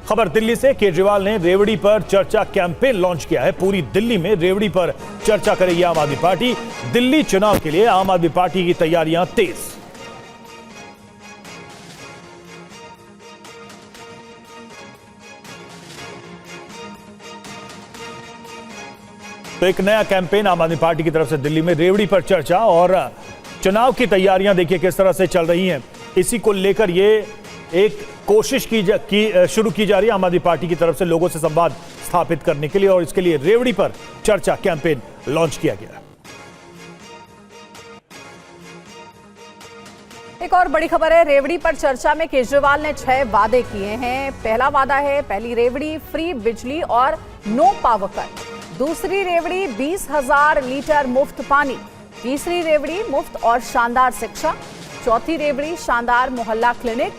खबर दिल्ली से, केजरीवाल ने रेवड़ी पर चर्चा कैंपेन लॉन्च किया है। पूरी दिल्ली में रेवड़ी पर चर्चा करेगी आम आदमी पार्टी। दिल्ली चुनाव के लिए आम आदमी पार्टी की तैयारियां तेज। तो एक नया कैंपेन आम आदमी पार्टी की तरफ से दिल्ली में, रेवड़ी पर चर्चा और चुनाव की तैयारियां देखिए किस तरह से चल रही हैं। इसी को लेकर ये एक कोशिश शुरू की जा रही है आम आदमी पार्टी की तरफ से लोगों से संवाद स्थापित करने के लिए, और इसके लिए रेवड़ी पर चर्चा कैंपेन लॉन्च किया गया। एक और बड़ी खबर है, रेवड़ी पर चर्चा में केजरीवाल ने 6 वादे किए हैं। पहला वादा है पहली रेवड़ी फ्री बिजली और नो पावर कट। दूसरी रेवड़ी 20,000 लीटर मुफ्त पानी। तीसरी रेवड़ी मुफ्त और शानदार शिक्षा। चौथी रेवड़ी शानदार मोहल्ला क्लिनिक।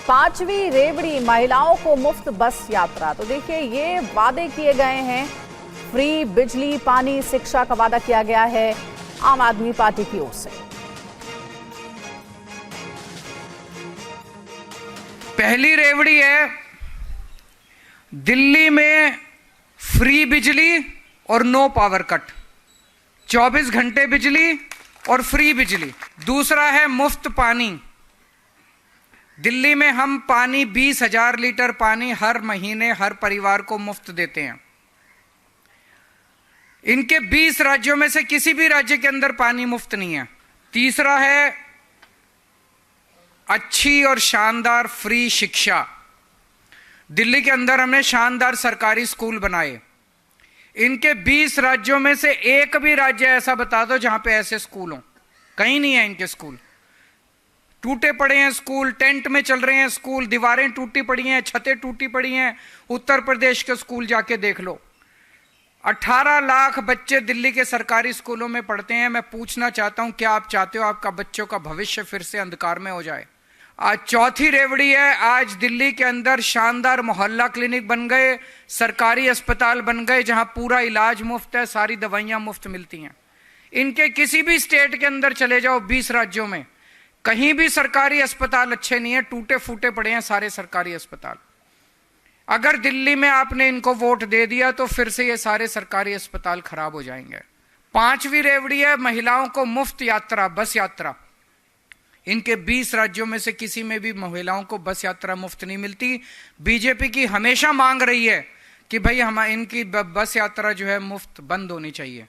5वीं रेवड़ी महिलाओं को मुफ्त बस यात्रा। तो देखिए ये वादे किए गए हैं। फ्री बिजली, पानी, शिक्षा का वादा किया गया है आम आदमी पार्टी की ओर से। पहली रेवड़ी है दिल्ली में फ्री बिजली और नो पावर कट, 24 घंटे बिजली और फ्री बिजली। दूसरा है मुफ्त पानी। दिल्ली में हम पानी 20,000 लीटर पानी हर महीने हर परिवार को मुफ्त देते हैं। इनके 20 राज्यों में से किसी भी राज्य के अंदर पानी मुफ्त नहीं है। तीसरा है अच्छी और शानदार फ्री शिक्षा। दिल्ली के अंदर हमने शानदार सरकारी स्कूल बनाए। इनके 20 राज्यों में से एक भी राज्य ऐसा बता दो जहां पे ऐसे स्कूल हों। कहीं नहीं है इनके स्कूल। टूटे पड़े हैं स्कूल, टेंट में चल रहे हैं स्कूल, दीवारें टूटी पड़ी हैं, छतें टूटी पड़ी हैं। उत्तर प्रदेश के स्कूल जाके देख लो। 18 लाख बच्चे दिल्ली के सरकारी स्कूलों में पढ़ते हैं। मैं पूछना चाहता हूं, क्या आप चाहते हो आपका बच्चों का भविष्य फिर से अंधकार में हो जाए? आज चौथी रेवड़ी है, आज दिल्ली के अंदर शानदार मोहल्ला क्लिनिक बन गए, सरकारी अस्पताल बन गए जहां पूरा इलाज मुफ्त है, सारी दवाइयां मुफ्त मिलती हैं। इनके किसी भी स्टेट के अंदर चले जाओ, 20 राज्यों में कहीं भी सरकारी अस्पताल अच्छे नहीं है, टूटे फूटे पड़े हैं सारे सरकारी अस्पताल। अगर दिल्ली में आपने इनको वोट दे दिया तो फिर से ये सारे सरकारी अस्पताल खराब हो जाएंगे। 5वीं रेवड़ी है महिलाओं को मुफ्त यात्रा, बस यात्रा। इनके 20 राज्यों में से किसी में भी महिलाओं को बस यात्रा मुफ्त नहीं मिलती। बीजेपी की हमेशा मांग रही है कि भाई हम इनकी बस यात्रा जो है मुफ्त बंद होनी चाहिए।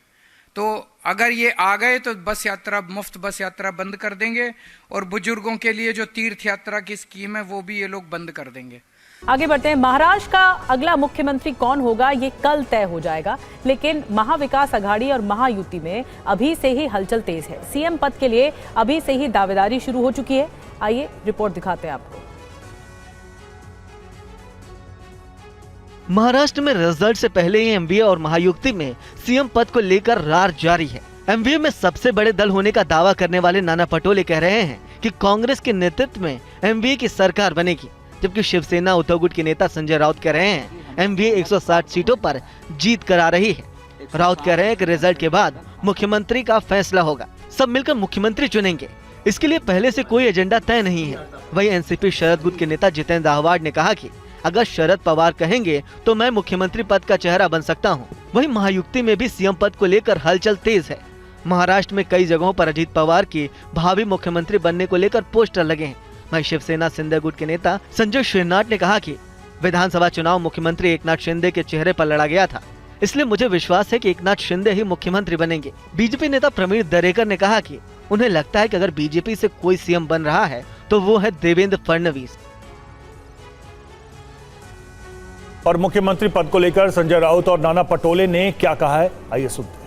तो अगर ये आ गए तो बस यात्रा, मुफ्त बस यात्रा बंद कर देंगे, और बुजुर्गों के लिए जो तीर्थ यात्रा की स्कीम है वो भी ये लोग बंद कर देंगे। आगे बढ़ते हैं। महाराष्ट्र का अगला मुख्यमंत्री कौन होगा ये कल तय हो जाएगा, लेकिन महाविकास अघाड़ी और महायुति में अभी से ही हलचल तेज है। सीएम पद के लिए अभी से ही दावेदारी शुरू हो चुकी है। आइए रिपोर्ट दिखाते हैं आपको। महाराष्ट्र में रिजल्ट से पहले ही एमवीए और महायुति में सीएम पद को लेकर रार जारी है। एमवीए में सबसे बड़े दल होने का दावा करने वाले नाना पटोले कह रहे हैं कि कांग्रेस के नेतृत्व में एमवीए की सरकार बनेगी, जबकि शिवसेना उद्धव गुट के नेता संजय राउत कह रहे हैं एमवीए 160 सीटों पर जीत करा रही है। राउत कह रहे हैं कि रिजल्ट के बाद मुख्यमंत्री का फैसला होगा, सब मिलकर मुख्यमंत्री चुनेंगे। इसके लिए पहले से कोई एजेंडा तय नहीं है। वहीं एनसीपी शरद गुट के नेता जितेंद्र आहवाड ने कहा कि अगर शरद पवार कहेंगे तो मैं मुख्यमंत्री पद का चेहरा बन सकता हूं। वहीं महायुति में भी सीएम पद को लेकर हलचल तेज है। महाराष्ट्र में कई जगहों पर अजीत पवार की भावी मुख्यमंत्री बनने को लेकर पोस्टर लगे हैं। वहीं शिवसेना शिंदे गुट के नेता संजय श्रीनाथ ने कहा कि विधानसभा चुनाव मुख्यमंत्री एकनाथ शिंदे के चेहरे पर लड़ा गया था, इसलिए मुझे विश्वास है कि एकनाथ शिंदे ही मुख्यमंत्री बनेंगे। बीजेपी नेता प्रवीण दरेकर ने कहा कि उन्हें लगता है कि अगर बीजेपी से कोई सीएम बन रहा है तो वो है देवेंद्र फडणवीस। और मुख्यमंत्री पद को लेकर संजय राउत और नाना पटोले ने क्या कहा है, आइए सुनते हैं।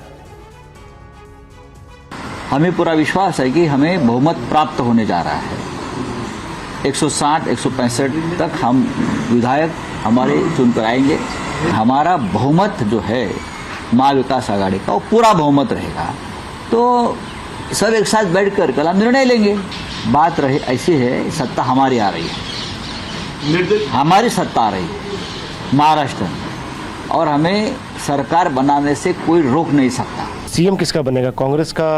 हमें पूरा विश्वास है कि हमें बहुमत प्राप्त होने जा रहा है। 160-165 तक हम विधायक हमारे चुनकर आएंगे। हमारा बहुमत जो है महाविकास आघाड़ी का वो पूरा बहुमत रहेगा, तो सब एक साथ बैठकर कल हम निर्णय लेंगे। बात रहे ऐसी है, सत्ता हमारी आ रही है, हमारी सत्ता आ रही है महाराष्ट्र में, और हमें सरकार बनाने से कोई रोक नहीं सकता। सीएम किसका बनेगा, कांग्रेस का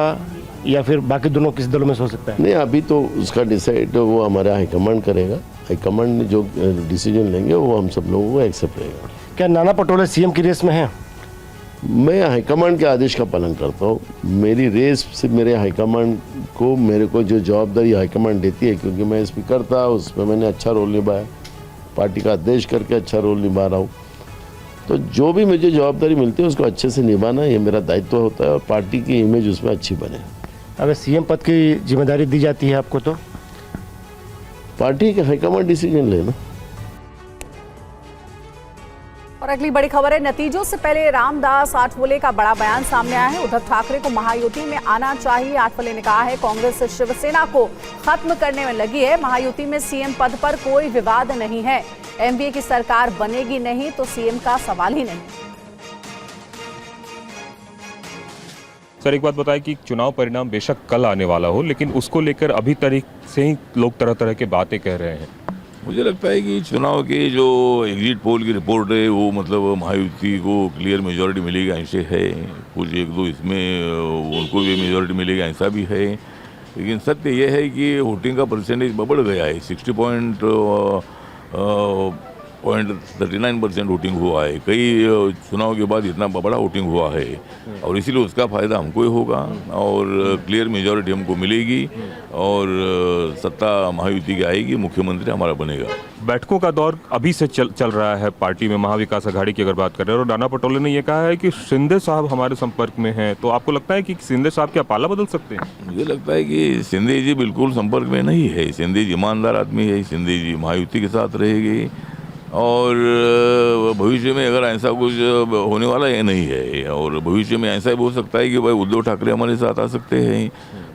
या फिर बाकी दोनों किसी दलों में से हो सकता है? नहीं, अभी तो उसका डिसाइड वो हमारा हाईकमांड करेगा। हाईकमांड जो डिसीजन लेंगे वो हम सब लोगों को एक्सेप्ट रहेगा। क्या नाना पटोले सीएम की रेस में हैं? मैं हाईकमांड के आदेश का पालन करता हूँ। मेरी रेस से मेरे हाईकमांड को, मेरे को जो जवाबदारी हाईकमांड देती है, क्योंकि मैं स्पीकर था, उसमें मैंने अच्छा रोल निभाया, पार्टी का आदेश करके अच्छा रोल निभा रहा हूँ। तो जो भी मुझे जवाबदारी मिलती है उसको अच्छे से निभाना ये मेरा दायित्व होता है और पार्टी की इमेज उसमें अच्छी बने। अगर सीएम पद की जिम्मेदारी दी जाती है आपको तो पार्टी के हाईकमांड डिसीजन लेना। और अगली बड़ी खबर है, नतीजों से पहले रामदास आठवले का बड़ा बयान सामने आया है। उद्धव ठाकरे को महायुति में आना चाहिए। आठवले ने कहा है कांग्रेस शिवसेना को खत्म करने में लगी है। महायुति में सीएम पद पर कोई विवाद नहीं है। एनडीए की सरकार बनेगी नहीं तो सीएम का सवाल ही नहीं। सर, एक बात बताएं कि चुनाव परिणाम बेशक कल आने वाला हो, लेकिन उसको लेकर अभी तारीख से ही लोग तरह तरह की बातें कह रहे हैं। मुझे लगता है कि चुनाव के जो एग्जिट पोल की रिपोर्ट है वो मतलब महायुति को क्लियर मेजॉरिटी मिलेगी ऐसे है, कुछ एक दो इसमें उनको भी मेजॉरिटी मिलेगी ऐसा भी है। लेकिन सत्य ये है कि वोटिंग का परसेंटेज बढ़ गया है। 60.39% वोटिंग हुआ है। कई चुनाव के बाद इतना बड़ा वोटिंग हुआ है और इसीलिए उसका फ़ायदा हमको ही होगा और क्लियर मेजॉरिटी हमको मिलेगी और सत्ता महायुति की आएगी, मुख्यमंत्री हमारा बनेगा। बैठकों का दौर अभी से चल रहा है पार्टी में, महाविकास अघाड़ी की अगर बात करें, और नाना पटोले ने यह कहा है कि शिंदे साहब हमारे संपर्क में हैं। तो आपको लगता है कि शिंदे साहब क्या पाला बदल सकते हैं? मुझे लगता है कि शिंदे जी बिल्कुल संपर्क में नहीं है। शिंदे जी ईमानदार आदमी है। शिंदे जी महायुति के साथ रहेगी और भविष्य में अगर ऐसा कुछ होने वाला है नहीं है। और भविष्य में ऐसा भी हो सकता है कि भाई उद्धव ठाकरे हमारे साथ आ सकते हैं।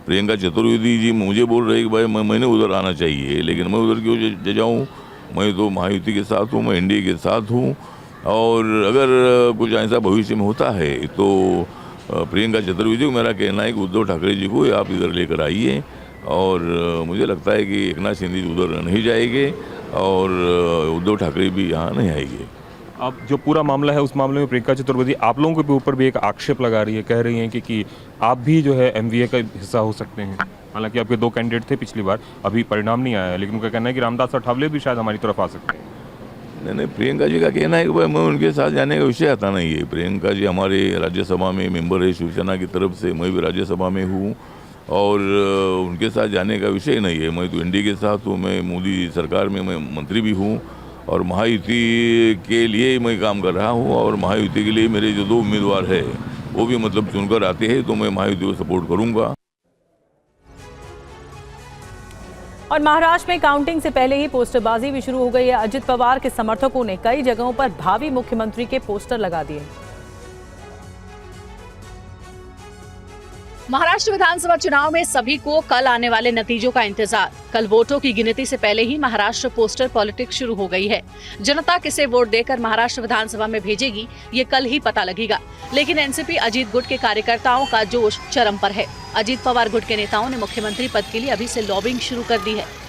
प्रियंका चतुर्वेदी जी मुझे बोल रहे हैं कि भाई मैंने उधर आना चाहिए, लेकिन मैं उधर क्यों जाऊँ? मैं तो महायुति के साथ हूँ, मैं एनडीए के साथ हूँ। और अगर कुछ ऐसा भविष्य में होता है तो प्रियंका चतुर्वेदी को मेरा कहना है कि उद्धव ठाकरे जी को आप इधर लेकर आइए। और मुझे लगता है कि एकनाथ शिंदे जी उधर नहीं जाएंगे और उद्धव ठाकरे भी यहाँ नहीं आएंगे। अब जो पूरा मामला है उस मामले में प्रियंका चतुर्वेदी आप लोगों के ऊपर भी एक आक्षेप लगा रही है, कह रही हैं कि आप भी जो है एमवीए का हिस्सा हो सकते हैं। हालांकि आपके 2 कैंडिडेट थे पिछली बार, अभी परिणाम नहीं आया है, लेकिन उनका कहना है कि रामदास आठवले भी शायद हमारी तरफ आ सकते हैं। नहीं, प्रियंका जी का कहना है कि भाई मैं उनके साथ जाने का विषय आता नहीं है। प्रियंका जी हमारे राज्यसभा में मेंबर है शिवसेना की तरफ से, मैं भी राज्यसभा में हूँ और उनके साथ जाने का विषय नहीं है। मैं तो एनडीए के साथ हूँ, मैं मोदी सरकार में मैं मंत्री भी हूँ और महायुति के लिए मैं काम कर रहा हूँ। और महायुति के लिए मेरे जो 2 उम्मीदवार है वो भी मतलब चुनकर आते हैं तो मैं महायुति को सपोर्ट करूँगा। और महाराष्ट्र में काउंटिंग से पहले ही पोस्टरबाजी भी शुरू हो गई है। अजित पवार के समर्थकों ने कई जगहों पर भावी मुख्यमंत्री के पोस्टर लगा दिए। महाराष्ट्र विधानसभा चुनाव में सभी को कल आने वाले नतीजों का इंतजार। कल वोटों की गिनती से पहले ही महाराष्ट्र पोस्टर पॉलिटिक्स शुरू हो गई है। जनता किसे वोट देकर महाराष्ट्र विधानसभा में भेजेगी ये कल ही पता लगेगा। लेकिन एनसीपी अजीत गुट के कार्यकर्ताओं का जोश चरम पर है। अजीत पवार गुट के नेताओं ने मुख्यमंत्री पद के लिए अभी से लॉबिंग शुरू कर दी है।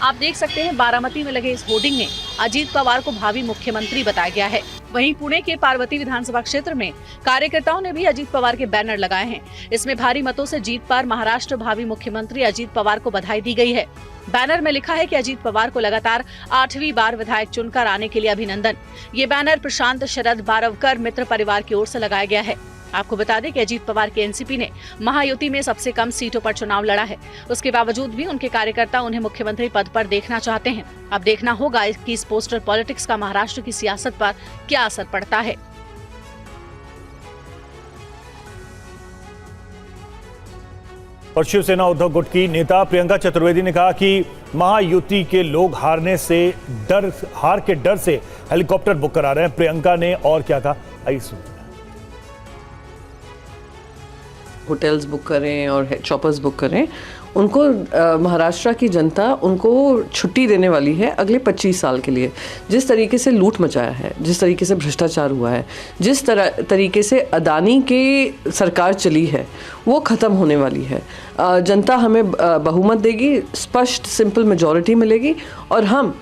आप देख सकते हैं बारामती में लगे इस होर्डिंग में अजीत पवार को भावी मुख्यमंत्री बताया गया है। वहीं पुणे के पार्वती विधानसभा क्षेत्र में कार्यकर्ताओं ने भी अजीत पवार के बैनर लगाए हैं। इसमें भारी मतों से जीत पर महाराष्ट्र भावी मुख्यमंत्री अजीत पवार को बधाई दी गई है। बैनर में लिखा है कि अजीत पवार को लगातार 8वीं बार विधायक चुनकर आने के लिए अभिनंदन। ये बैनर प्रशांत शरद बारवकर मित्र परिवार की ओर से लगाया गया है। आपको बता दें कि अजीत पवार के एनसीपी ने महायुति में सबसे कम सीटों पर चुनाव लड़ा है। उसके बावजूद भी उनके कार्यकर्ता उन्हें मुख्यमंत्री पद पर देखना चाहते हैं। अब देखना होगा कि इस पोस्टर पॉलिटिक्स का महाराष्ट्र की सियासत पर क्या असर पड़ता है। और शिवसेना उद्धव गुट की नेता प्रियंका चतुर्वेदी ने कहा कि महायुति के लोग हार के डर से हेलीकॉप्टर बुक करा रहे हैं। प्रियंका ने और क्या कहा, आइए सुनिए। होटल्स बुक करें और चॉपर्स बुक करें, उनको महाराष्ट्र की जनता उनको छुट्टी देने वाली है अगले 25 साल के लिए। जिस तरीके से लूट मचाया है, जिस तरीके से भ्रष्टाचार हुआ है, जिस तरीके से अदानी की सरकार चली है, वो ख़त्म होने वाली है। जनता हमें बहुमत देगी, स्पष्ट सिंपल मेजॉरिटी मिलेगी और हम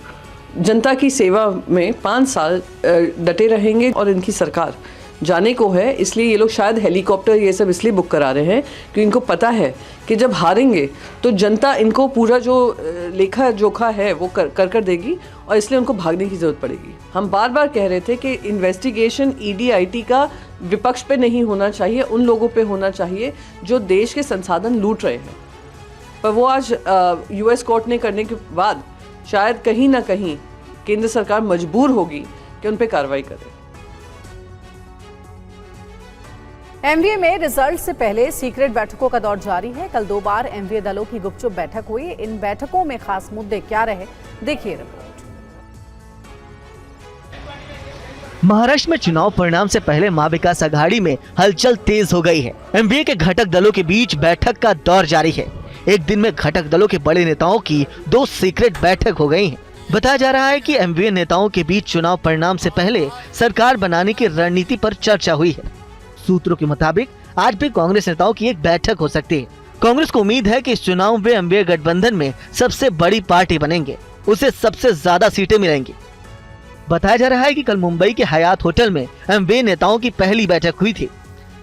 जनता की सेवा में 5 साल डटे रहेंगे और इनकी सरकार जाने को है, इसलिए ये लोग शायद हेलीकॉप्टर ये सब इसलिए बुक करा रहे हैं क्योंकि इनको पता है कि जब हारेंगे तो जनता इनको पूरा जो लेखा जोखा है वो कर देगी और इसलिए उनको भागने की ज़रूरत पड़ेगी। हम बार बार कह रहे थे कि इन्वेस्टिगेशन ईडी का विपक्ष पे नहीं होना चाहिए, उन लोगों पे होना चाहिए जो देश के संसाधन लूट रहे हैं। पर वो आज यूएस कोर्ट ने करने के बाद शायद कहीं ना कहीं केंद्र सरकार मजबूर होगी कि उन पे कार्रवाई करे। एमवीए में रिजल्ट से पहले सीक्रेट बैठकों का दौर जारी है। कल 2 बार एमवीए दलों की गुपचुप बैठक हुई। इन बैठकों में खास मुद्दे क्या रहे, देखिए रिपोर्ट। महाराष्ट्र में चुनाव परिणाम से पहले महाविकास आघाड़ी में हलचल तेज हो गई है। एमवीए के घटक दलों के बीच बैठक का दौर जारी है। एक दिन में घटक दलों के बड़े नेताओं की 2 सीक्रेट बैठक हो गई हैं। बताया जा रहा है कि एमवीए नेताओं के बीच चुनाव परिणाम से पहले सरकार बनाने की रणनीति पर चर्चा हुई है। सूत्रों के मुताबिक आज भी कांग्रेस नेताओं की एक बैठक हो सकती है। कांग्रेस को उम्मीद है कि इस चुनाव में एमवीए गठबंधन में सबसे बड़ी पार्टी बनेंगे, उसे सबसे ज्यादा सीटें मिलेंगी। बताया जा रहा है कि कल मुंबई के हयात होटल में एमवीए नेताओं की पहली बैठक हुई थी।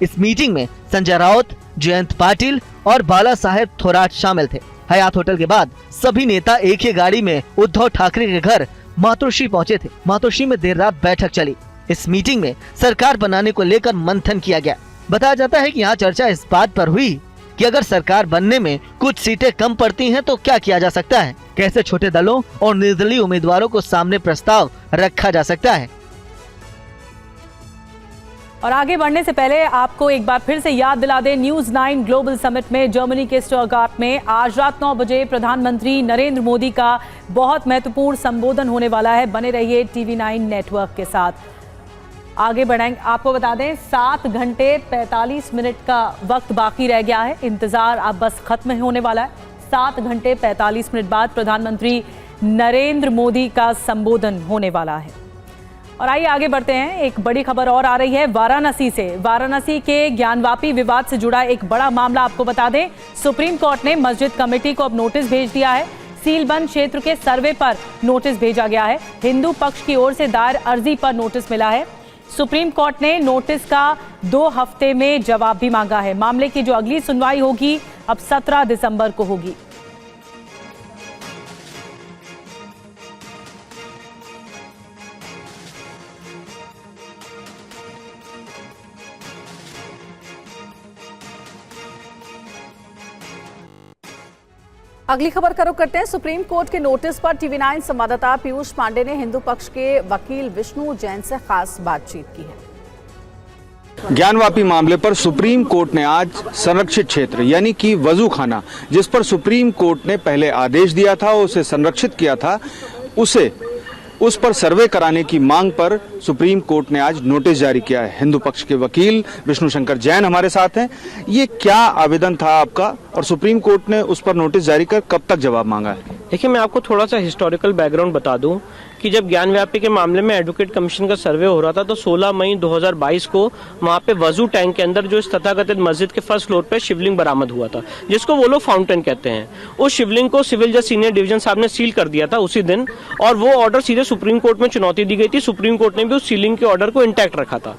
इस मीटिंग में संजय राउत, जयंत पाटिल और बाला साहेब थोराट शामिल थे। हयात होटल के बाद सभी नेता एक ही गाड़ी में उद्धव ठाकरे के घर मातोश्री पहुंचे थे। मातोश्री में देर रात बैठक चली। इस मीटिंग में सरकार बनाने को लेकर मंथन किया गया। बताया जाता है कि यहाँ चर्चा इस बात पर हुई कि अगर सरकार बनने में कुछ सीटें कम पड़ती हैं तो क्या किया जा सकता है, कैसे छोटे दलों और निर्दलीय उम्मीदवारों को सामने प्रस्ताव रखा जा सकता है। और आगे बढ़ने से पहले आपको एक बार फिर से याद दिला दें, न्यूज़ 9 ग्लोबल समिट में जर्मनी के स्टटगार्ट में आज रात 9 बजे प्रधानमंत्री नरेंद्र मोदी का बहुत महत्वपूर्ण संबोधन होने वाला है। बने रहिए टीवी 9 नेटवर्क के साथ। आगे बढ़ाएंगे, आपको बता दें 7 घंटे 45 मिनट का वक्त बाकी रह गया है। इंतजार अब बस खत्म होने वाला है। 7 घंटे 45 मिनट बाद प्रधानमंत्री नरेंद्र मोदी का संबोधन होने वाला है। और आइए आगे बढ़ते हैं। एक बड़ी खबर और आ रही है वाराणसी से। वाराणसी के ज्ञानवापी विवाद से जुड़ा एक बड़ा मामला आपको बता दें। सुप्रीम कोर्ट ने मस्जिद कमेटी को अब नोटिस भेज दिया है। सीलबंद क्षेत्र के सर्वे पर नोटिस भेजा गया है। हिंदू पक्ष की ओर से दायर अर्जी पर नोटिस मिला है। सुप्रीम कोर्ट ने नोटिस का 2 हफ्ते में जवाब भी मांगा है। मामले की जो अगली सुनवाई होगी अब 17 दिसंबर को होगी। अगली खबर का रुख करते हैं। सुप्रीम कोर्ट के नोटिस पर टीवी 9 संवाददाता पीयूष पांडे ने हिंदू पक्ष के वकील विष्णु जैन से खास बातचीत की है। ज्ञानवापी मामले पर सुप्रीम कोर्ट ने आज संरक्षित क्षेत्र यानी कि वजू खाना, जिस पर सुप्रीम कोर्ट ने पहले आदेश दिया था, उसे संरक्षित किया था, उस पर सर्वे कराने की मांग पर सुप्रीम कोर्ट ने आज नोटिस जारी किया है। हिंदू पक्ष के वकील विष्णु शंकर जैन हमारे साथ हैं। ये क्या आवेदन था आपका और सुप्रीम कोर्ट ने उस पर नोटिस जारी कर कब तक जवाब मांगा है? देखिए, मैं आपको थोड़ा सा हिस्टोरिकल बैकग्राउंड बता दूं कि जब ज्ञानव्यापी के मामले में एडवोकेट कमीशन का सर्वे हो रहा था तो 16 मई 2022 को वहां पे वजू टैंक के अंदर जो इस तथाकथित मस्जिद के फर्स्ट फ्लोर पे शिवलिंग बरामद हुआ था, जिसको वो लोग फाउंटेन कहते हैं। उस शिवलिंग को सिविल जज सीनियर डिवीजन साहब ने सील कर दिया था उसी दिन, और वो ऑर्डर सीधे सुप्रीम कोर्ट में चुनौती दी गई थी। सुप्रीम कोर्ट ने भी उस सीलिंग के ऑर्डर को इंटैक्ट रखा था।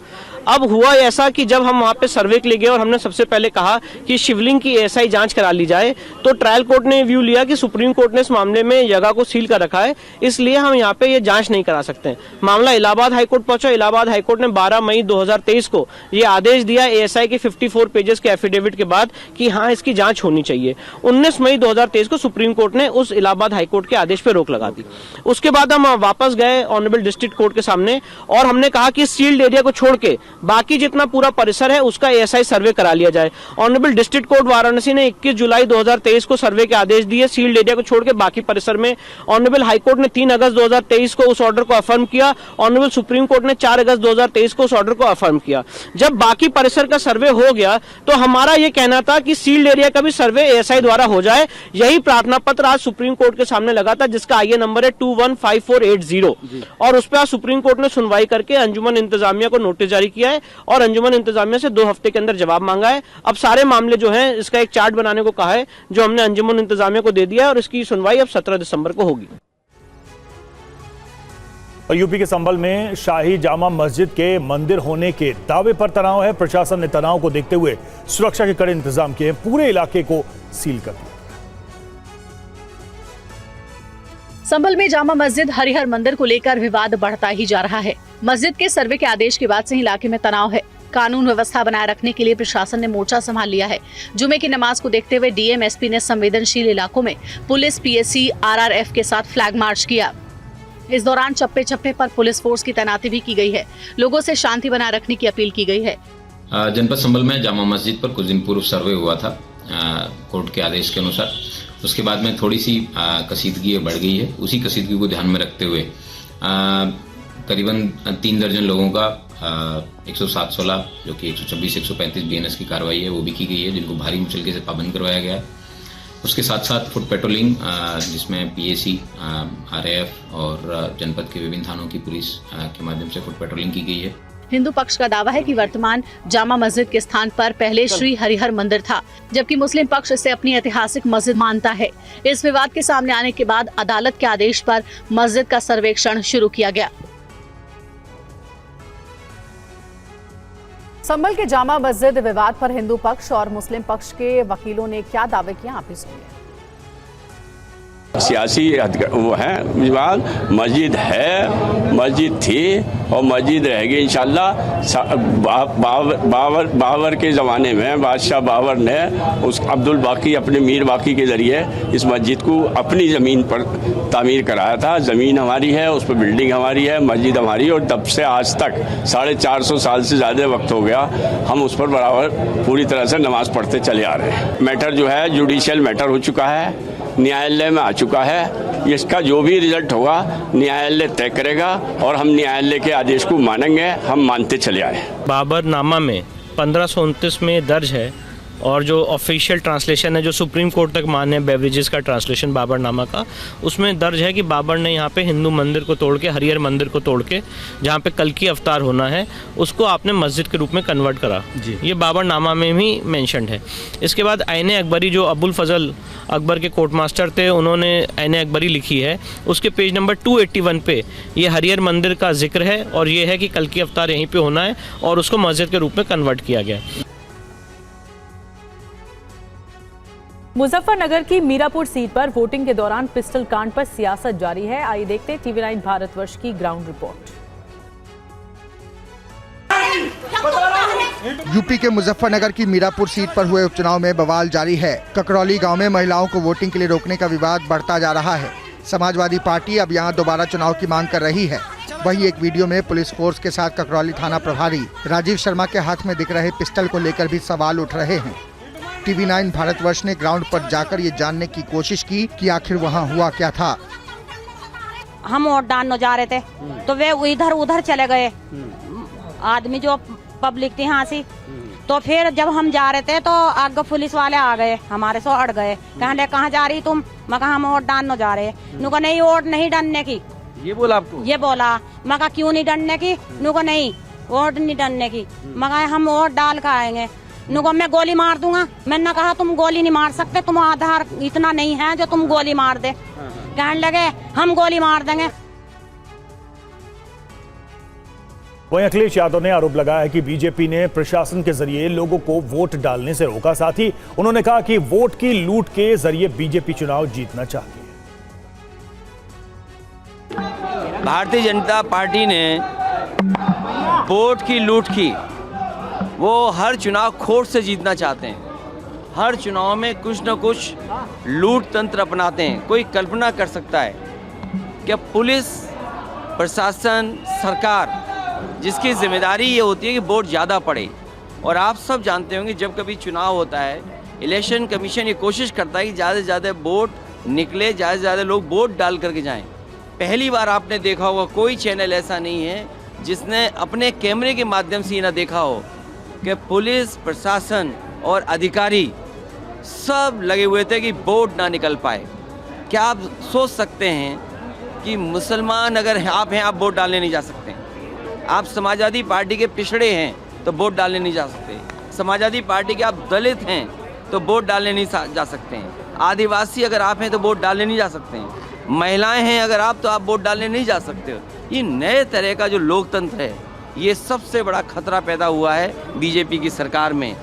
अब हुआ ऐसा कि जब हम वहां पे सर्वे के लिए गए और हमने सबसे पहले कहा कि शिवलिंग की एएसआई जांच करा ली जाए, तो ट्रायल कोर्ट ने व्यू लिया कि सुप्रीम कोर्ट ने इस मामले में जगह को सील कर रखा है, इसलिए हम यहाँ पे ये जांच नहीं करा सकते। मामला इलाहाबाद हाईकोर्ट पहुंचा। इलाहाबाद हाईकोर्ट ने 12 मई 2023 को ये आदेश दिया एएसआई के 54 पेजेस के एफिडेविट के बाद कि हाँ, इसकी जांच होनी चाहिए। 19 मई 2023 को सुप्रीम कोर्ट ने उस इलाहाबाद हाईकोर्ट के आदेश पर रोक लगा दी। उसके बाद हम वापस गए ऑनरेबल डिस्ट्रिक्ट कोर्ट के सामने और हमने कहा कि सील्ड एरिया को छोड़ के बाकी जितना पूरा परिसर है उसका एएसआई सर्वे करा लिया जाए। ऑनरेबल डिस्ट्रिक्ट कोर्ट वाराणसी ने 21 जुलाई 2023 को सर्वे के आदेश दिए सील्ड एरिया को छोड़ के बाकी परिसर में। ऑनरेबल हाईकोर्ट ने 3 अगस्त 2023 को उस ऑर्डर को अफर्म किया। ऑनरेबल सुप्रीम कोर्ट ने 4 अगस्त 2023 को उस ऑर्डर को अफर्म किया। जब बाकी परिसर का सर्वे हो गया तो हमारा यह कहना था कि सील्ड एरिया का भी सर्वे एएसआई द्वारा हो जाए। यही प्रार्थना पत्र आज सुप्रीम कोर्ट के सामने लगा था, जिसका आईए नंबर है 215480, और उस पर आज सुप्रीम कोर्ट ने सुनवाई करके अंजुमन इंतजामिया को नोटिस जारी किया है और अंजुमन इंतजामिया से 2 हफ्ते के अंदर जवाब मांगा है। अब सारे मामले जो हैं इसका एक चार्ट बनाने को कहा है, जो हमने अंजुमन इंतजामिया को दे दिया है, और इसकी सुनवाई अब 17 दिसंबर को होगी। और यूपी के संभल में शाही जामा मस्जिद के मंदिर होने के दावे पर तनाव है। प्रशासन ने तनाव को देखते हुए सुरक्षा के कड़े इंतजाम किए हैं, पूरे इलाके को सील कर दिया। संभल में जामा मस्जिद हरिहर मंदिर को लेकर विवाद बढ़ता ही जा रहा है। मस्जिद के सर्वे के आदेश के बाद से ही इलाके में तनाव है। कानून व्यवस्था बनाए रखने के लिए प्रशासन ने मोर्चा संभाल लिया है। जुमे की नमाज को देखते हुए डीएम एसपी ने संवेदनशील इलाकों में पुलिस, पीएससी, आरआरएफ के साथ फ्लैग मार्च किया। इस दौरान चप्पे चप्पे पर पुलिस फोर्स की तैनाती भी की गई है। लोगों से शांति बनाए रखने की अपील की गई है। जनपद संभल में जामा मस्जिद पर कुछ दिन पूर्व सर्वे हुआ था कोर्ट के आदेश के अनुसार। उसके बाद में थोड़ी सी कशीदगी बढ़ गई है। उसी कशीदगी को ध्यान में रखते हुए करीबन 3 दर्जन लोगों का 107-16 जो कि 126-135 बीएनएस की कार्रवाई है वो भी की गई है, जिनको भारी मुचलके से पाबंद करवाया गया है। उसके साथ साथ फुट पेट्रोलिंग जिसमें पीएसी, आरएएफ और जनपद के विभिन्न थानों की पुलिस के माध्यम से फुट पेट्रोलिंग की गई है। हिंदू पक्ष का दावा है कि वर्तमान जामा मस्जिद के स्थान पर पहले श्री हरिहर मंदिर था, जबकि मुस्लिम पक्ष इसे अपनी ऐतिहासिक मस्जिद मानता है। इस विवाद के सामने आने के बाद अदालत के आदेश पर मस्जिद का सर्वेक्षण शुरू किया गया। संभल के जामा मस्जिद विवाद पर हिंदू पक्ष और मुस्लिम पक्ष के वकीलों ने क्या दावे किए, आप भी सुनिए। सियासी वो है विवाद, मस्जिद है, मस्जिद थी और मस्जिद रहेगी इंशाल्लाह। बाबर के ज़माने में बादशाह बाबर ने उस अब्दुल बाकी अपने मीर बाकी के ज़रिए इस मस्जिद को अपनी ज़मीन पर तामीर कराया था। ज़मीन हमारी है, उस पर बिल्डिंग हमारी है, मस्जिद हमारी, और तब से आज तक 450 साल से ज़्यादा वक्त हो गया हम उस पर बराबर पूरी तरह से नमाज़ पढ़ते चले आ रहे हैं। मैटर जो है जुडिशियल मैटर हो चुका है, न्यायालय में आ चुका है। इसका जो भी रिजल्ट होगा न्यायालय तय करेगा और हम न्यायालय के आदेश को मानेंगे, हम मानते चले आए। बाबरनामा में 1529 में दर्ज है और जो ऑफिशियल ट्रांसलेशन है जो सुप्रीम कोर्ट तक मान्य है, बेवरेजेस का ट्रांसलेशन बाबरनामा का, उसमें दर्ज है कि बाबर ने यहाँ पे हिंदू मंदिर को तोड़ के, हरिहर मंदिर को तोड़ के, जहाँ पे कल की अवतार होना है, उसको आपने मस्जिद के रूप में कन्वर्ट करा जी। ये बाबरनामा में भी मेंशन्ड है। इसके बाद आईने अकबरी जो अबुल फजल अकबर के कोर्ट मास्टर थे, उन्होंने आईने अकबरी लिखी है, उसके पेज नंबर 281 पे ये हरिहर मंदिर का जिक्र है और ये है कि कल की अवतार यहीं पे होना है और उसको मस्जिद के रूप में कन्वर्ट किया गया। मुजफ्फरनगर की मीरापुर सीट पर वोटिंग के दौरान पिस्टल कांड पर सियासत जारी है। आइए देखते हैं टीवी 9 भारतवर्ष की ग्राउंड रिपोर्ट। यूपी के मुजफ्फरनगर की मीरापुर सीट पर हुए उपचुनाव में बवाल जारी है। ककरौली गांव में महिलाओं को वोटिंग के लिए रोकने का विवाद बढ़ता जा रहा है। समाजवादी पार्टी अब यहां दोबारा चुनाव की मांग कर रही है। वहीं एक वीडियो में पुलिस फोर्स के साथ ककरौली थाना प्रभारी राजीव शर्मा के हाथ में दिख रहे पिस्टल को लेकर भी सवाल उठ रहे हैं। टीवी 9 भारतवर्ष ने ग्राउंड पर जाकर ये जानने की कोशिश की कि आखिर वहाँ हुआ क्या था। हम वोट डालने जा रहे थे तो वे इधर उधर चले गए आदमी जो पब्लिक थी यहाँ से। तो फिर जब हम जा रहे थे तो आगे पुलिस वाले आ गए, हमारे से अड़ गए। कहने कहाँ जा रही तुम? मैं कहा हम वोट डालने जा रहे। नुको नहीं वोट नहीं डालने की। ये बोला आपको? ये बोला। मैं कहा क्यों नहीं डालने की? नुको नहीं वोट नहीं डालने की। मैं कहा हम वोट डाल कर आएंगे। नुको मैं गोली मार दूंगा। मैंने कहा तुम गोली नहीं मार सकते, तुम आधार इतना नहीं है जो तुम गोली मार दे। कहने लगे हम गोली मार देंगे। वहीं अखिलेश यादव ने आरोप लगाया कि बीजेपी ने प्रशासन के जरिए लोगों को वोट डालने से रोका। साथ ही उन्होंने कहा कि वोट की लूट के जरिए बीजेपी चुनाव जीतना चाहती है। भारतीय जनता पार्टी ने वोट की लूट की, वो हर चुनाव खोट से जीतना चाहते हैं। हर चुनाव में कुछ न कुछ लूट तंत्र अपनाते हैं। कोई कल्पना कर सकता है कि पुलिस, प्रशासन, सरकार जिसकी जिम्मेदारी ये होती है कि वोट ज़्यादा पड़े। और आप सब जानते होंगे जब कभी चुनाव होता है, इलेक्शन कमीशन ये कोशिश करता है कि ज़्यादा से ज़्यादा वोट निकले, ज़्यादा से ज़्यादा लोग वोट डाल करके जाएं। पहली बार आपने देखा होगा कोई चैनल ऐसा नहीं है जिसने अपने कैमरे के माध्यम से ये ना देखा हो कि पुलिस, प्रशासन और अधिकारी सब लगे हुए थे कि वोट ना निकल पाए। क्या आप सोच सकते हैं कि मुसलमान अगर आप हैं, आप वोट डालने नहीं जा सकते? आप समाजवादी पार्टी के पिछड़े हैं तो वोट डालने नहीं जा सकते। समाजवादी पार्टी के आप दलित हैं तो वोट डालने नहीं जा सकते हैं। आदिवासी अगर आप हैं तो वोट डालने नहीं जा सकते हैं। महिलाएं हैं अगर आप, तो आप वोट डालने नहीं जा सकते हो। ये नए तरह का जो लोकतंत्र है, ये सबसे बड़ा खतरा पैदा हुआ है बीजेपी की सरकार में।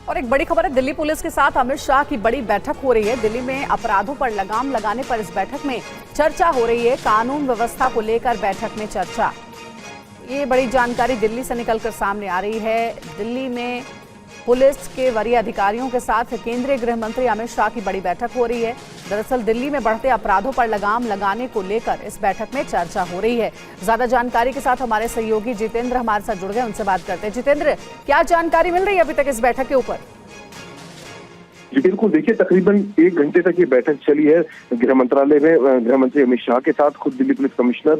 और एक बड़ी खबर है, दिल्ली पुलिस के साथ अमित शाह की बड़ी बैठक हो रही है। दिल्ली में अपराधों पर लगाम लगाने पर इस बैठक में चर्चा हो रही है। कानून व्यवस्था को लेकर बैठक में चर्चा। ये बड़ी जानकारी दिल्ली से निकलकर सामने आ रही है। दिल्ली में पुलिस के वरीय अधिकारियों के साथ केंद्रीय गृह मंत्री अमित शाह की बड़ी बैठक हो रही है। दरअसल दिल्ली में बढ़ते अपराधों पर लगाम लगाने को लेकर इस बैठक में चर्चा हो रही है। ज्यादा जानकारी के साथ हमारे सहयोगी जितेंद्र हमारे साथ जुड़ गए, उनसे बात करते हैं। जितेंद्र, क्या जानकारी मिल रही है अभी तक इस बैठक के ऊपर? जी बिल्कुल, देखिए तकरीबन 1 घंटे तक ये बैठक चली है गृह मंत्रालय में। गृह मंत्री अमित शाह के साथ खुद दिल्ली पुलिस कमिश्नर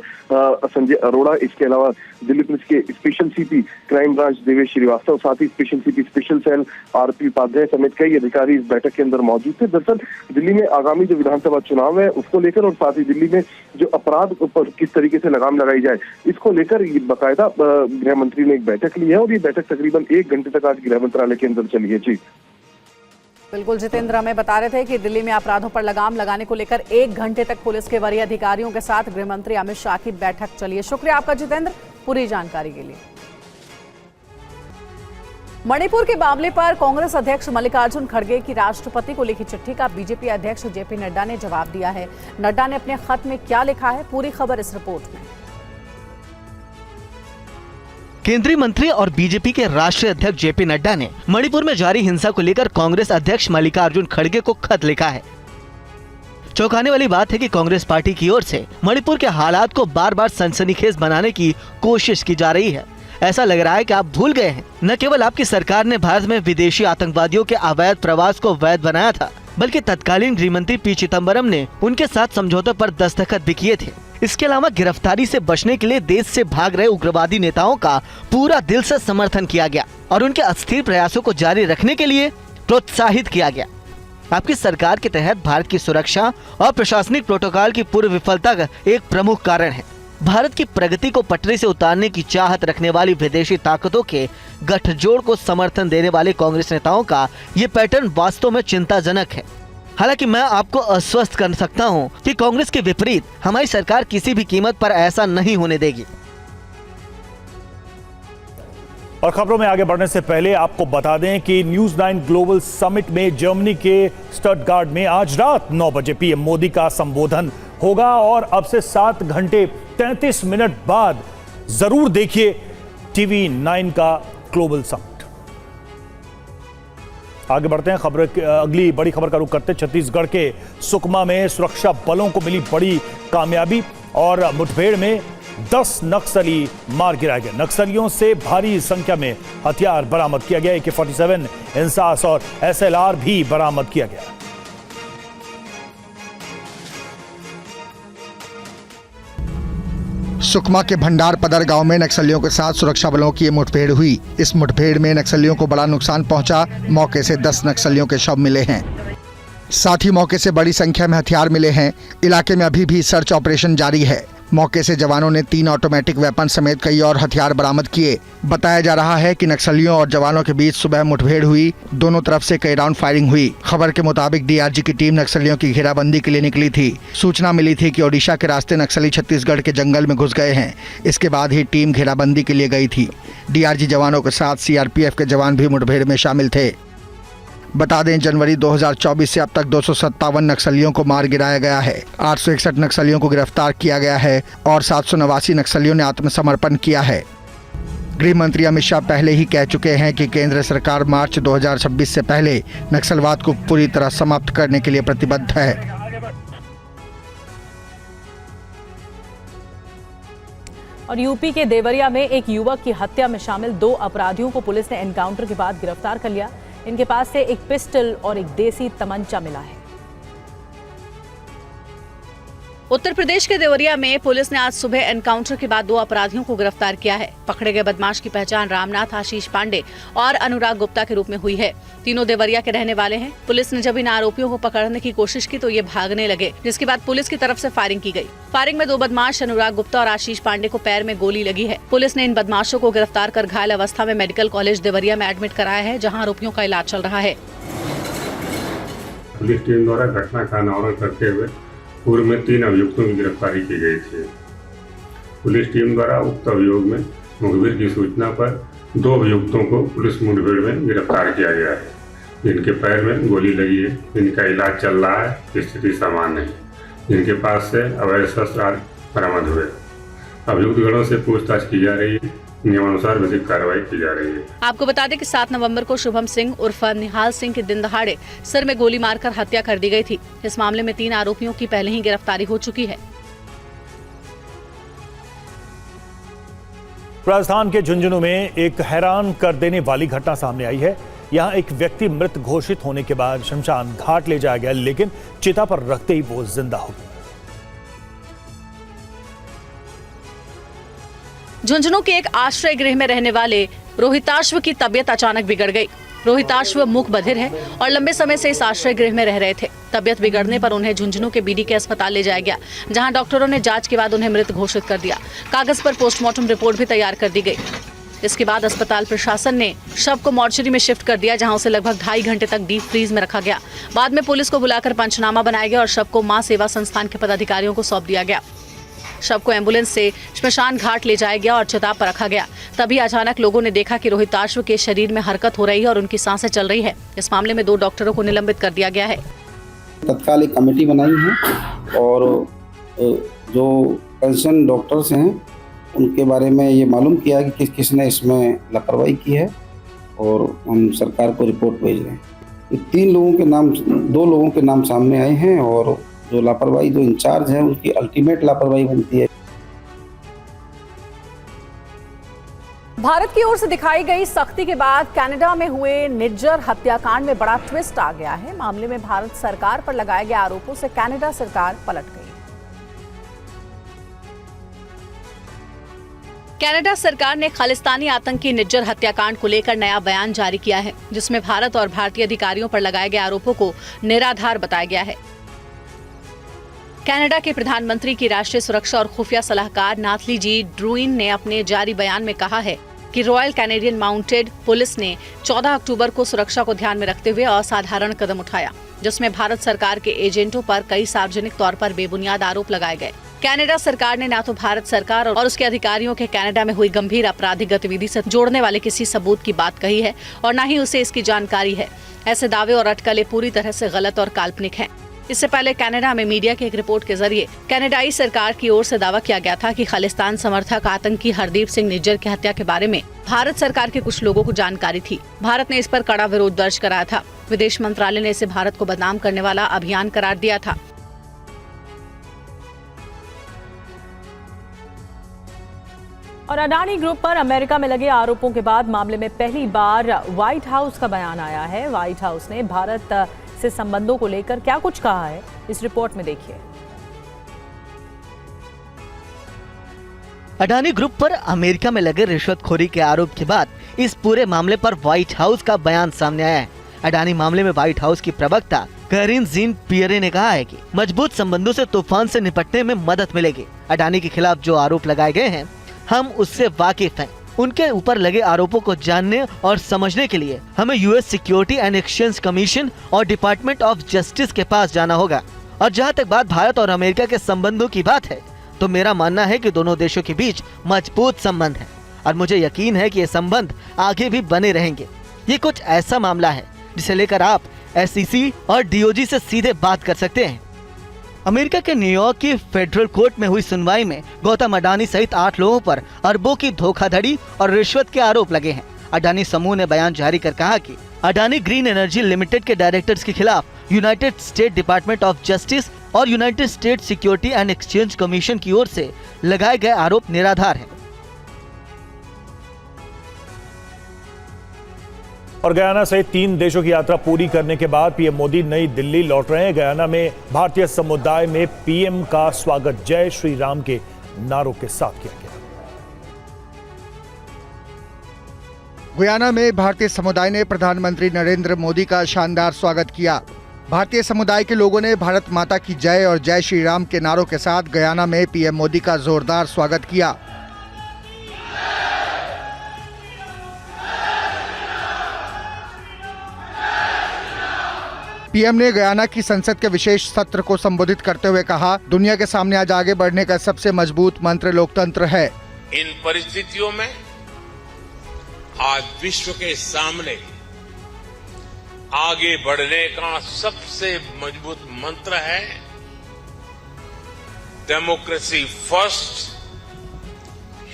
संजय अरोड़ा, इसके अलावा दिल्ली पुलिस के special CP crime branch Devesh Shrivastava, साथ ही special CP special cell RP Upadhyay समेत कई अधिकारी इस बैठक के अंदर मौजूद थे। दरअसल दिल्ली में आगामी जो विधानसभा चुनाव है उसको लेकर और साथ ही दिल्ली में जो अपराध पर किस तरीके से लगाम लगाई जाए, इसको लेकर बाकायदा गृह मंत्री ने एक बैठक ली है और ये बैठक तकरीबन 1 घंटे तक आज गृह मंत्रालय के अंदर चली है। जी बिल्कुल, जितेंद्र हमें बता रहे थे कि दिल्ली में अपराधों पर लगाम लगाने को लेकर 1 घंटे तक पुलिस के वरीय अधिकारियों के साथ गृह मंत्री अमित शाह की बैठक चली है। शुक्रिया आपका जितेंद्र पूरी जानकारी के लिए। मणिपुर के मामले पर कांग्रेस अध्यक्ष मल्लिकार्जुन खड़गे की राष्ट्रपति को लिखी चिट्ठी का बीजेपी अध्यक्ष जेपी नड्डा ने जवाब दिया है। नड्डा ने अपने खत में क्या लिखा है, पूरी खबर इस रिपोर्ट में। केंद्रीय मंत्री और बीजेपी के राष्ट्रीय अध्यक्ष जेपी नड्डा ने मणिपुर में जारी हिंसा को लेकर कांग्रेस अध्यक्ष मल्लिकार्जुन खड़गे को खत लिखा है। चौंकाने वाली बात है कि कांग्रेस पार्टी की ओर से मणिपुर के हालात को बार बार सनसनीखेज बनाने की कोशिश की जा रही है। ऐसा लग रहा है कि आप भूल गए हैं, न केवल आपकी सरकार ने भारत में विदेशी आतंकवादियों के अवैध प्रवास को वैध बनाया था, बल्कि तत्कालीन गृह मंत्री पी चिदम्बरम ने उनके साथ समझौते पर दस्तखत भी किए थे। इसके अलावा गिरफ्तारी से बचने के लिए देश से भाग रहे उग्रवादी नेताओं का पूरा दिल से समर्थन किया गया और उनके अस्थिर प्रयासों को जारी रखने के लिए प्रोत्साहित किया गया। आपकी सरकार के तहत भारत की सुरक्षा और प्रशासनिक प्रोटोकॉल की पूर्व विफलता का एक प्रमुख कारण है। भारत की प्रगति को पटरी से उतारने की चाहत रखने वाली विदेशी ताकतों के गठजोड़ को समर्थन देने वाले कांग्रेस नेताओं का ये पैटर्न वास्तव में चिंताजनक है। हालांकि मैं आपको आश्वस्त कर सकता हूं कि कांग्रेस के विपरीत हमारी सरकार किसी भी कीमत पर ऐसा नहीं होने देगी। और खबरों में आगे बढ़ने से पहले आपको बता दें कि न्यूज़ 9 ग्लोबल समिट में जर्मनी के स्टटगार्ट में आज रात 9 बजे पीएम मोदी का संबोधन होगा और अब से 7 घंटे 33 मिनट बाद जरूर देखिए टीवी 9 का ग्लोबल समिट। आगे बढ़ते हैं, अगली बड़ी खबर का रुख करते हैं। छत्तीसगढ़ के सुकमा में सुरक्षा बलों को मिली बड़ी कामयाबी और मुठभेड़ में 10 नक्सली मार गिराए गए। नक्सलियों से भारी संख्या में हथियार बरामद किया गया। AK-47 इंसास और SLR भी बरामद किया गया। सुकमा के भंडार पदर गांव में नक्सलियों के साथ सुरक्षा बलों की मुठभेड़ हुई। इस मुठभेड़ में नक्सलियों को बड़ा नुकसान पहुंचा। मौके से 10 नक्सलियों के शव मिले हैं। साथ ही मौके से बड़ी संख्या में हथियार मिले हैं। इलाके में अभी भी सर्च ऑपरेशन जारी है। मौके से जवानों ने 3 ऑटोमेटिक वेपन समेत कई और हथियार बरामद किए। बताया जा रहा है कि नक्सलियों और जवानों के बीच सुबह मुठभेड़ हुई। दोनों तरफ से कई राउंड फायरिंग हुई। खबर के मुताबिक DRG की टीम नक्सलियों की घेराबंदी के लिए निकली थी। सूचना मिली थी कि ओडिशा के रास्ते नक्सली छत्तीसगढ़ के जंगल में घुस गए हैं। इसके बाद ही टीम घेराबंदी के लिए गई थी। DRG जवानों के साथ CRPF के जवान भी मुठभेड़ में शामिल थे। बता दें, जनवरी 2024 से अब तक 257 नक्सलियों को मार गिराया गया है। 861 नक्सलियों को गिरफ्तार किया गया है और 789 नक्सलियों ने आत्मसमर्पण किया है। गृह मंत्री अमित शाह पहले ही कह चुके हैं कि केंद्र सरकार मार्च 2026 से पहले नक्सलवाद को पूरी तरह समाप्त करने के लिए प्रतिबद्ध है। और यूपी के देवरिया में एक युवक की हत्या में शामिल 2 अपराधियों को पुलिस ने एनकाउंटर के बाद गिरफ्तार कर लिया। इनके पास से एक पिस्टल और एक देसी तमंचा मिला है। उत्तर प्रदेश के देवरिया में पुलिस ने आज सुबह एनकाउंटर के बाद 2 अपराधियों को गिरफ्तार किया है। पकड़े गए बदमाश की पहचान रामनाथ, आशीष पांडे और अनुराग गुप्ता के रूप में हुई है। तीनों देवरिया के रहने वाले हैं। पुलिस ने जब इन आरोपियों को पकड़ने की कोशिश की तो ये भागने लगे, जिसके बाद पुलिस की तरफ से फायरिंग की गई। फायरिंग में 2 बदमाश अनुराग गुप्ता और आशीष पांडे को पैर में गोली लगी है। पुलिस ने इन बदमाशों को गिरफ्तार कर घायल अवस्था में मेडिकल कॉलेज देवरिया में एडमिट कराया है, जहाँ आरोपियों का इलाज चल रहा है। पुलिस टीम द्वारा घटना का अनावरण करते हुए पूर्व में 3 अभियुक्तों की गिरफ्तारी की गई थी। पुलिस टीम द्वारा उक्त अभियोग में मुखबिर की सूचना पर 2 अभियुक्तों को पुलिस मुठभेड़ में गिरफ्तार किया गया है, जिनके पैर में गोली लगी है, जिनका इलाज चल रहा है, स्थिति सामान्य है, जिनके पास से अवैध शस्त्र आदि बरामद हुए। अभियुक्त गणों से पूछताछ की जा रही है, नियमानुसार विधिक कार्रवाई की जा रही है। आपको बता दें कि 7 नवंबर को शुभम सिंह उर्फ निहाल सिंह की दिन दहाड़े सिर में गोली मारकर हत्या कर दी गई थी। इस मामले में 3 आरोपियों की पहले ही गिरफ्तारी हो चुकी है। राजस्थान के झुंझुनू में एक हैरान कर देने वाली घटना सामने आई है। यहां एक व्यक्ति मृत घोषित होने के बाद शमशान घाट ले जाया गया, लेकिन चिता पर रखते ही वो जिंदा हो गया। झुंझुनू के एक आश्रय गृह में रहने वाले रोहिताश्व की तबीयत अचानक बिगड़ गई। रोहिताश्व मूक बधिर है और लंबे समय से इस आश्रय गृह में रह रहे थे। तबीयत बिगड़ने पर उन्हें झुंझुनू के बीडी के अस्पताल ले जाया गया, जहां डॉक्टरों ने जांच के बाद उन्हें मृत घोषित कर दिया। कागज पर पोस्टमार्टम रिपोर्ट भी तैयार कर दी गई। इसके बाद अस्पताल प्रशासन ने शव को मॉर्चरी में शिफ्ट कर दिया, जहां उसे लगभग 2.5 घंटे तक डीप फ्रीज में रखा गया। बाद में पुलिस को बुलाकर पंचनामा बनाया गया और शव को मां सेवा संस्थान के पदाधिकारियों को सौंप दिया गया। शव को एम्बुलेंस से श्मशान घाट ले जाया गया और चिता पर रखा गया। तभी अचानक लोगों ने देखा कि रोहिताश्व के शरीर में हरकत हो रही है और उनकी सांसें चल रही है। इस मामले में 2 डॉक्टरों को निलंबित कर दिया गया है। तत्काल एक कमेटी बनाई है और जो कंसर्न डॉक्टर्स हैं उनके बारे में ये मालूम किया कि किस किसने इसमें लापरवाही की है और हम सरकार को रिपोर्ट भेज रहे हैं। 3 लोगों के नाम 2 लोगों के नाम सामने आए हैं और जो लापरवाही जो इंचार्ज है उनकी अल्टीमेट लापरवाही बनती है। भारत की ओर से दिखाई गई सख्ती के बाद कनाडा में हुए निज्जर हत्याकांड में बड़ा ट्विस्ट आ गया है। मामले में भारत सरकार पर लगाए गए आरोपों से कनाडा सरकार पलट गई। कनाडा सरकार ने खालिस्तानी आतंकी निज्जर हत्याकांड को लेकर नया बयान जारी किया है, जिसमें भारत और भारतीय अधिकारियों पर लगाए गए आरोपों को निराधार बताया गया है। कनाडा के प्रधानमंत्री की राष्ट्रीय सुरक्षा और खुफिया सलाहकार नाथली जी ड्रूइन ने अपने जारी बयान में कहा है कि रॉयल कैनेडियन माउंटेड पुलिस ने 14 अक्टूबर को सुरक्षा को ध्यान में रखते हुए असाधारण कदम उठाया, जिसमें भारत सरकार के एजेंटों पर कई सार्वजनिक तौर पर बेबुनियाद आरोप लगाए गए। कनाडा सरकार ने न तो भारत सरकार और उसके अधिकारियों के कनाडा में हुई गंभीर आपराधिक गतिविधि से जोड़ने वाले किसी सबूत की बात कही है और न ही उसे इसकी जानकारी है। ऐसे दावे और अटकलें पूरी तरह से गलत और काल्पनिक हैं। इससे पहले कनाडा में मीडिया की एक रिपोर्ट के जरिए कनाडाई सरकार की ओर से दावा किया गया था कि खालिस्तान समर्थक आतंकी हरदीप सिंह निज्जर की हत्या के बारे में भारत सरकार के कुछ लोगों को जानकारी थी। भारत ने इस पर कड़ा विरोध दर्ज कराया था। विदेश मंत्रालय ने इसे भारत को बदनाम करने वाला अभियान करार दिया था। और अडानी ग्रुप पर अमेरिका में लगे आरोपों के बाद मामले में पहली बार व्हाइट हाउस का बयान आया है। व्हाइट हाउस ने भारत से संबंधों को लेकर क्या कुछ कहा है, इस रिपोर्ट में देखिए। अडानी ग्रुप पर अमेरिका में लगे रिश्वतखोरी के आरोप के बाद इस पूरे मामले पर व्हाइट हाउस का बयान सामने आया है। अडानी मामले में व्हाइट हाउस की प्रवक्ता करीन जीन पियरे ने कहा है कि मजबूत संबंधों से तूफान से निपटने में मदद मिलेगी। अडानी के खिलाफ जो आरोप लगाए गए हैं, हम उससे वाकिफ हैं। उनके ऊपर लगे आरोपों को जानने और समझने के लिए हमें US security and Exchange commission और डिपार्टमेंट ऑफ जस्टिस के पास जाना होगा। और जहां तक बात भारत और अमेरिका के संबंधों की बात है, तो मेरा मानना है कि दोनों देशों के बीच मजबूत संबंध है और मुझे यकीन है कि ये संबंध आगे भी बने रहेंगे। ये कुछ ऐसा मामला है जिसे लेकर आप एसईसी और डीओजी से सीधे बात कर सकते हैं। अमेरिका के न्यूयॉर्क की फेडरल कोर्ट में हुई सुनवाई में गौतम अडानी सहित 8 लोगों पर अरबों की धोखाधड़ी और रिश्वत के आरोप लगे हैं। अडानी समूह ने बयान जारी कर कहा कि अडानी ग्रीन एनर्जी लिमिटेड के डायरेक्टर्स के खिलाफ United State Department of Justice और United State Security and Exchange Commission की ओर से लगाए गए आरोप निराधार हैं। और गयाना सहित 3 देशों की यात्रा पूरी करने के बाद पीएम मोदी नई दिल्ली लौट रहे हैं। गयाना में भारतीय समुदाय में पीएम का स्वागत जय श्री राम के नारों के साथ किया गया। गुयाना में भारतीय समुदाय ने प्रधानमंत्री नरेंद्र मोदी का शानदार स्वागत किया। भारतीय समुदाय के लोगों ने भारत माता की जय और जय श्री राम के नारों के साथ गयाना में पीएम मोदी का जोरदार स्वागत किया। पीएम ने गयाना की संसद के विशेष सत्र को संबोधित करते हुए कहा, दुनिया के सामने आज आगे बढ़ने का सबसे मजबूत मंत्र लोकतंत्र है। इन परिस्थितियों में आज विश्व के सामने आगे बढ़ने का सबसे मजबूत मंत्र है democracy first,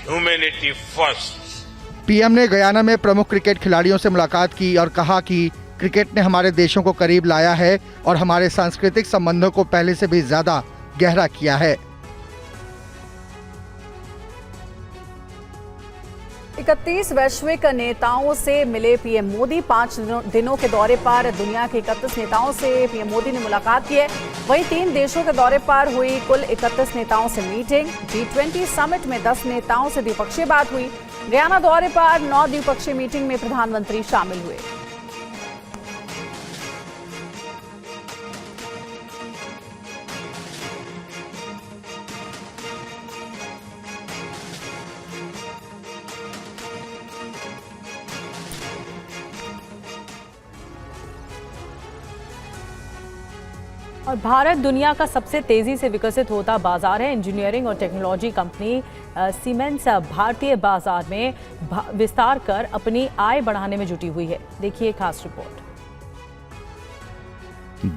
humanity first. PM ने गयाना में प्रमुख क्रिकेट खिलाड़ियों से मुलाकात की और कहा कि क्रिकेट ने हमारे देशों को करीब लाया है और हमारे सांस्कृतिक संबंधों को पहले से भी ज्यादा गहरा किया है। 31 वैश्विक नेताओं से मिले पीएम मोदी। 5 दिनों के दौरे पर दुनिया के 31 नेताओं से पीएम मोदी ने मुलाकात की है। वहीं 3 देशों के दौरे पर हुई कुल 31 नेताओं से मीटिंग। G20 समिट में 10 नेताओं से द्विपक्षीय बात हुई। गयाना दौरे पर 9 द्विपक्षीय मीटिंग में प्रधानमंत्री शामिल हुए। और भारत दुनिया का सबसे तेजी से विकसित होता बाजार है। इंजीनियरिंग और टेक्नोलॉजी कंपनी सीमेंस भारतीय बाजार में विस्तार कर अपनी आय बढ़ाने में जुटी हुई है। देखिए खास रिपोर्ट।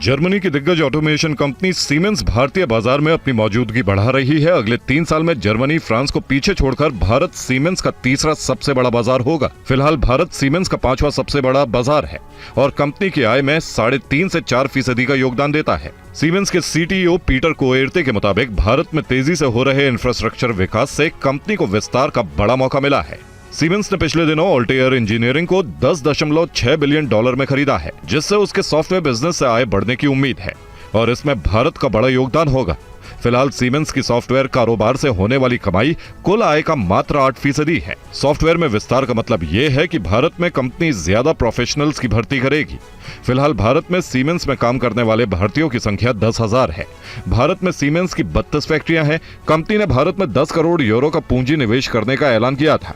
जर्मनी की दिग्गज ऑटोमेशन कंपनी सीमेंस भारतीय बाजार में अपनी मौजूदगी बढ़ा रही है। अगले 3 साल में जर्मनी फ्रांस को पीछे छोड़कर भारत सीमेंस का तीसरा सबसे बड़ा बाजार होगा। फिलहाल भारत सीमेंस का 5वां सबसे बड़ा बाजार है और कंपनी की आय में 3.5 से 4% का योगदान देता है। सीमेंस के सीटीओ पीटर कोएर्ते के मुताबिक भारत में तेजी से हो रहे इंफ्रास्ट्रक्चर विकास से कंपनी को विस्तार का बड़ा मौका मिला है। सीमेंस ने पिछले दिनों ऑल्टेयर इंजीनियरिंग को $10.6 बिलियन में खरीदा है, जिससे उसके सॉफ्टवेयर बिजनेस से आय बढ़ने की उम्मीद है और इसमें भारत का बड़ा योगदान होगा। फिलहाल सीमेंस की सॉफ्टवेयर कारोबार से होने वाली कमाई कुल आय का मात्र 8% है। सॉफ्टवेयर में विस्तार का मतलब ये है कि भारत में कंपनी ज्यादा प्रोफेशनल्स की भर्ती करेगी। फिलहाल भारत में सीमेंस में काम करने वाले भारतीयों की संख्या 10,000 है। भारत में सीमेंस की 32 फैक्ट्रियां हैं। कंपनी ने भारत में 10 करोड़ यूरो का पूंजी निवेश करने का ऐलान किया था।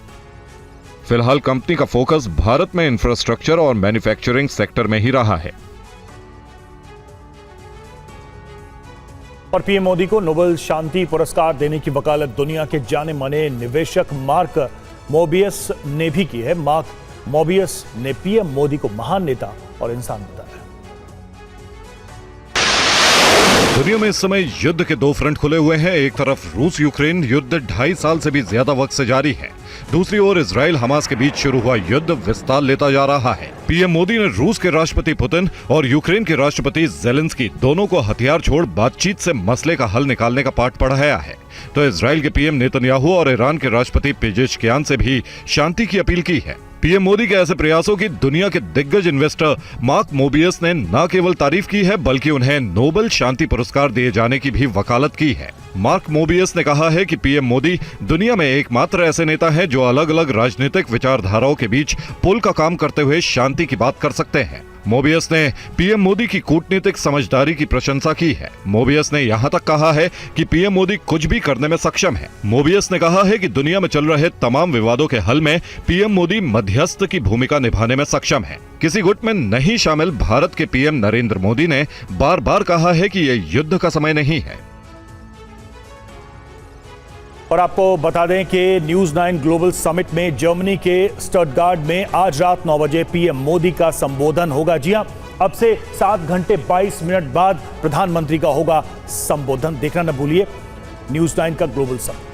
फिलहाल कंपनी का फोकस भारत में इंफ्रास्ट्रक्चर और मैन्युफैक्चरिंग सेक्टर में ही रहा है। और पीएम मोदी को नोबेल शांति पुरस्कार देने की वकालत दुनिया के जाने माने निवेशक मार्क मोबियस ने भी की है। मार्क मोबियस ने पीएम मोदी को महान नेता और इंसान बताया। दुनिया में इस समय युद्ध के 2 फ्रंट खुले हुए हैं। एक तरफ रूस यूक्रेन युद्ध 2.5 साल से भी ज्यादा वक्त से जारी है। दूसरी ओर इजराइल हमास के बीच शुरू हुआ युद्ध विस्तार लेता जा रहा है। पीएम मोदी ने रूस के राष्ट्रपति पुतिन और यूक्रेन के राष्ट्रपति जेलेंस्की दोनों को हथियार छोड़ बातचीत से मसले का हल निकालने का पाठ पढ़ाया है। तो इजराइल के पीएम नेतन्याहू और ईरान के राष्ट्रपति पेजेशकियान से भी शांति की अपील की है। पीएम मोदी के ऐसे प्रयासों की दुनिया के दिग्गज इन्वेस्टर मार्क मोबियस ने न केवल तारीफ की है, बल्कि उन्हें नोबेल शांति पुरस्कार दिए जाने की भी वकालत की है। मार्क मोबियस ने कहा है कि पीएम मोदी दुनिया में एकमात्र ऐसे नेता हैं जो अलग अलग राजनीतिक विचारधाराओं के बीच पुल का काम करते हुए शांति की बात कर सकते हैं। मोबियस ने पीएम मोदी की कूटनीतिक समझदारी की प्रशंसा की है। मोबियस ने यहां तक कहा है कि पीएम मोदी कुछ भी करने में सक्षम है। मोबियस ने कहा है कि दुनिया में चल रहे तमाम विवादों के हल में पीएम मोदी मध्यस्थ की भूमिका निभाने में सक्षम है। किसी गुट में नहीं शामिल भारत के पीएम नरेंद्र मोदी ने बार बार कहा है कि यह युद्ध का समय नहीं है। और आपको बता दें कि न्यूज़ 9 ग्लोबल समिट में जर्मनी के स्टटगार्ट में आज रात 9 बजे पीएम मोदी का संबोधन होगा। जी हां, अब से 7 घंटे 22 मिनट बाद प्रधानमंत्री का होगा संबोधन। देखना न भूलिए न्यूज़ 9 का ग्लोबल समिट।